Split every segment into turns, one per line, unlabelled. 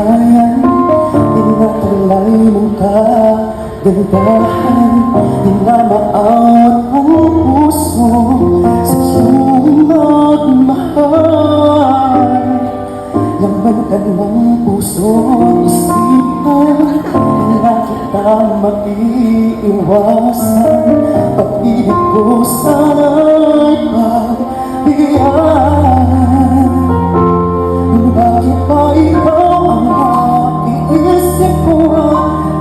kaligayahan, tinatalay mong kagandahan, dinamaawat ang puso sa iyong magmahal. Laman ka ng puso at isipan, kailan kita maiiwasan. Pag-ibig ko sana'y pagbigyan. Bakit ba ikaw ang naiisip ko?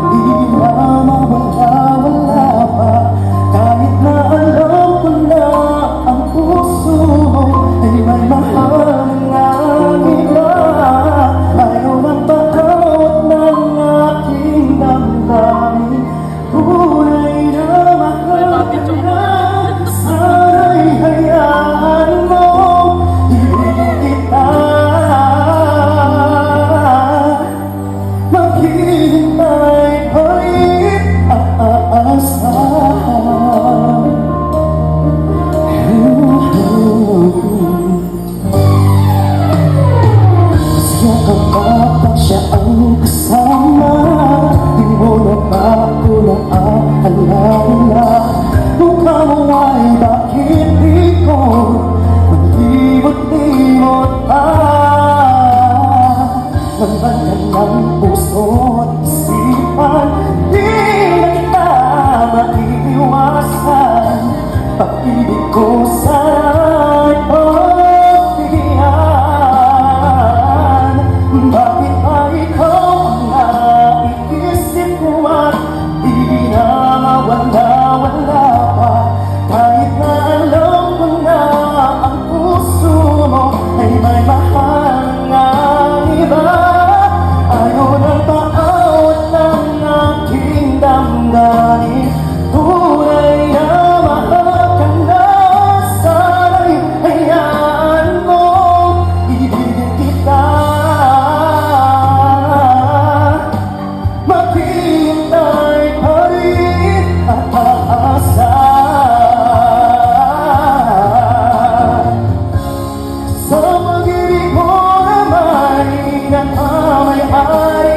Di na mawala-wala pa, kahit na alam ko na ang puso mo ay may mahal nga iba. Ayaw ng paawat ng aking damdamin, tunay na mahal ka na. Sana'y hayaan mo, ibigin kita. Maghihintay pa rin ang aasahan. Masiyakap kapag siya ang kasama, di mo na ba ako naaalala? Mukha mo ay bakit di ko malibot-libot pa? Laman ka ng puso at isipan, di na kita maiiwasan. Pag-ibig ko sana'y pagbigyan. Bakit ba ikaw ang naiisip ko at di na mawala-wala pa, kahit na alam ko na ang puso mo ay may mahal nga iba. Ayaw ng paawat ng aking damdamin, tunay na mahal ka na. Sana'y hayaan mo, ibigin kita. Maghihintay pa rin at aasahan. Sa pag-ibig mo na may nakamayari,